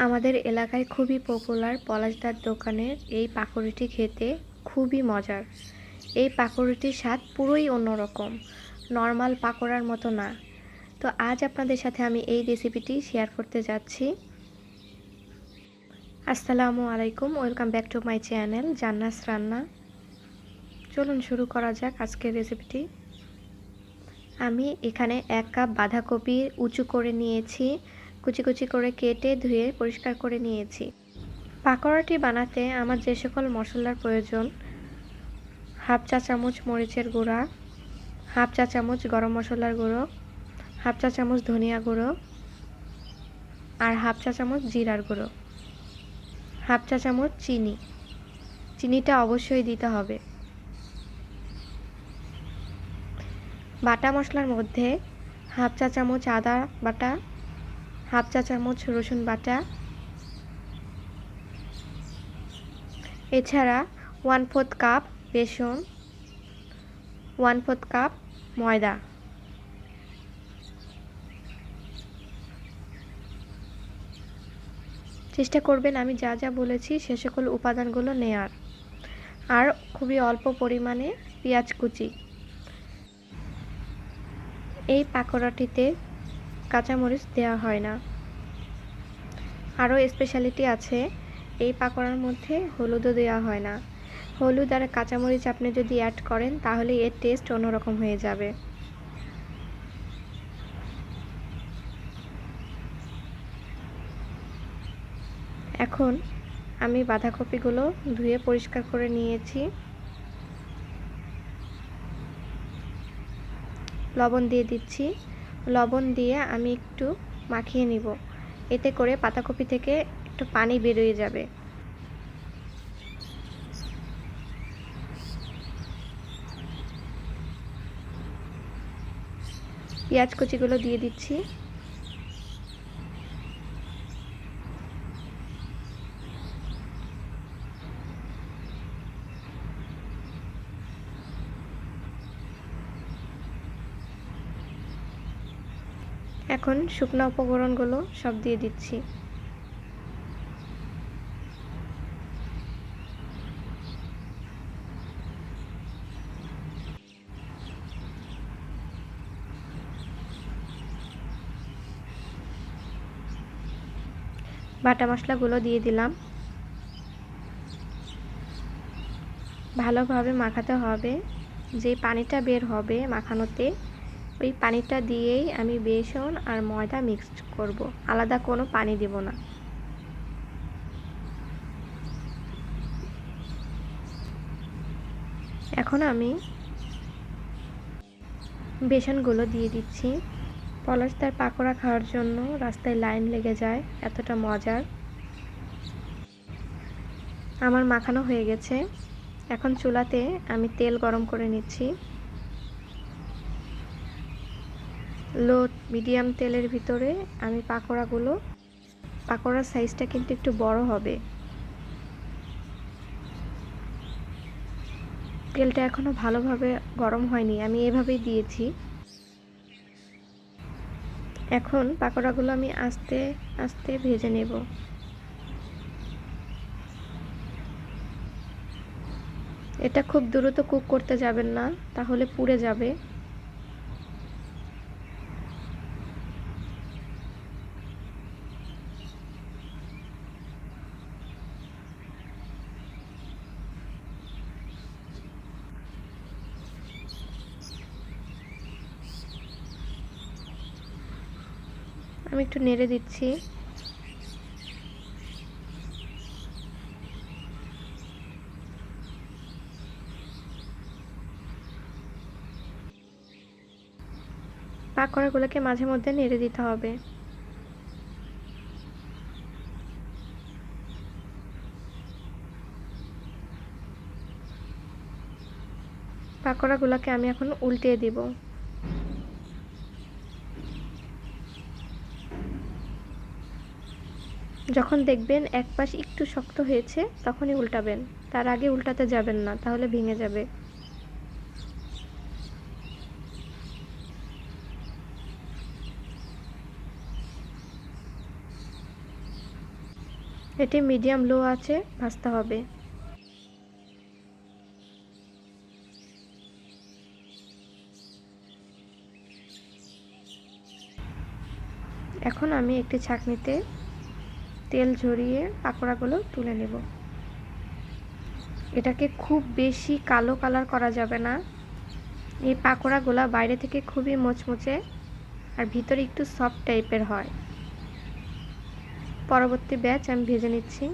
আমাদের এলাকায় খুবই পপুলার পলাশদার দোকানের এই পাকোড়িটি খেতে খুবই মজার। এই পাকোড়িটির স্বাদ পুরোই অন্যরকম, নর্মাল পাকোড়ার মতো না। তো আজ আপনাদের সাথে আমি এই রেসিপিটি শেয়ার করতে যাচ্ছি। আসসালামু আলাইকুম, welcome back to my channel জান্নাস রান্না। চলুন শুরু করা যাক আজকের রেসিপিটি। আমি এখানে 1 কাপ বাঁধাকপি উঁচু করে নিয়েছি, কুচি কুচি করে কেটে ধুয়ে পরিষ্কার করে নিয়েছি। পাকোড়াটি বানাতে আমার যে সকল মশলার প্রয়োজন: হাফ চা চামচ মরিচের গুঁড়া, হাফ চা চামচ গরম মশলার গুঁড়ো, হাফ চা চামচ ধনিয়া গুঁড়ো, আর হাফ চা চামচ জিরার গুঁড়ো, হাফ চা চামচ চিনি। চিনিটা অবশ্যই দিতে হবে। বাটা মশলার মধ্যে হাফ চা চামচ আদা বাটা, হাফ চা চামচ রসুন বাটা, এছাড়া 1/4 কাপ বেসন, 1/4 কাপ ময়দা। চেষ্টা করবেন আমি যা যা বলেছি সে সকল উপাদানগুলো নেয়ার। আর খুবই অল্প পরিমাণে পেঁয়াজ কুচি। এই পাকোড়াটিতে কাঁচামরিচ দেওয়া হয় না। আরও স্পেশালিটি আছে, এই পাকোড়ার মধ্যে হলুদও দেওয়া হয় না। হলুদ আর কাঁচামরিচ আপনি যদি অ্যাড করেন তাহলে এর টেস্ট অন্যরকম হয়ে যাবে। এখন আমি বাঁধাকপিগুলো ধুয়ে পরিষ্কার করে নিয়েছি। লবণ দিয়ে দিচ্ছি। লবণ দিয়ে আমি একটু মাখিয়ে নিব, এতে করে পাতাকপি থেকে একটু পানি বেরিয়ে যাবে। পেঁয়াজ কুচিগুলো দিয়ে দিচ্ছি। এখন শুকনো উপকরণগুলো সব দিয়ে দিচ্ছি। বাটা মশলাগুলো দিয়ে দিলাম। ভালোভাবে মাখাতে হবে। যে পানিটা বের হবে মাখানোতে, ওই পানিটা দিয়েই আমি বেসন আর ময়দা মিক্সড করব, আলাদা কোনো পানি দেব না। এখন আমি বেসনগুলো দিয়ে দিচ্ছি। পলাশদার পাকোড়া খাওয়ার জন্য রাস্তায় লাইন লেগে যায়, এতটা মজার। আমার মাখানো হয়ে গেছে। এখন চুলাতে আমি তেল গরম করে নিচ্ছি। লো মিডিয়াম তেলের ভিতরে আমি পাকোড়ার সাইজটা কিন্তু একটু বড় হবে। তেলটা এখনো ভালোভাবে গরম হয়নি, আমি এভাবেই দিয়েছি। এখন পাকোড়াগুলো আমি আস্তে আস্তে ভেজে নেব। এটা খুব দ্রুত কুক করতে যাবেন না, তাহলে পুড়ে যাবে। আমি একটু নেড়ে দিচ্ছি। পাকোড়াগুলোকে মাঝে মধ্যে নেড়ে দিতে হবে। পাকোড়াগুলোকে আমি এখন উল্টিয়ে দিব। যখন দেখবেন এক পাশ একটু শক্ত হয়েছে তখনই উল্টাবেন, তার আগে উল্টাতে যাবেন না, তাহলে ভেঙে যাবে। এটি মিডিয়াম লো আঁচে ভাজতে হবে। এখন আমি একটি ছাঁকনিতে তেল ঝরিয়ে পাকোড়াগুলো তুলে নেব। এটাকে খুব বেশি কালো কালার করা যাবে না। এই পাকোড়াগুলো বাইরে থেকে খুবই মচমচে আর ভিতরে একটু সফট টাইপের হয়। পরবর্তী ব্যাচ আমি ভেজে নিচ্ছি।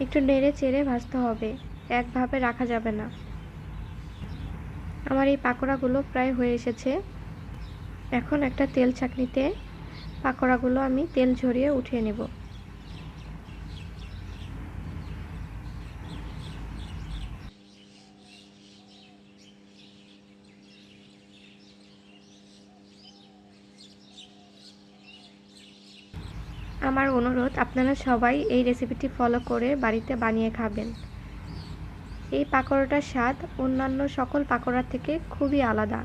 একটু নেড়ে চেড়ে ভাজতে হবে, একভাবে রাখা যাবে না। আমার এই পাকোড়াগুলো প্রায় হয়ে এসেছে। এখন একটা তেল ছাঁকনিতে পাকোড়াগুলো আমি তেল ঝরিয়ে উঠিয়ে নেব। আমার অনুরোধ, আপনারা সবাই এই রেসিপিটি ফলো করে বাড়িতে বানিয়ে খাবেন। এই পাকোড়াটার স্বাদ অন্যান্য সকল পাকোড়ার থেকে খুবই আলাদা।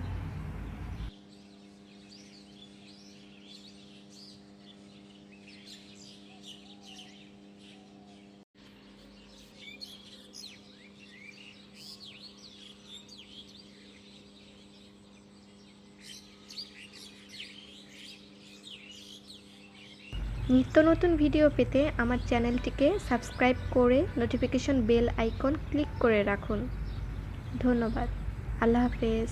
নিত্য নতুন ভিডিও পেতে আমার চ্যানেলটিকে সাবস্ক্রাইব করে নোটিফিকেশন বেল আইকন ক্লিক করে রাখুন। ধন্যবাদ। আল্লাহ হাফেজ।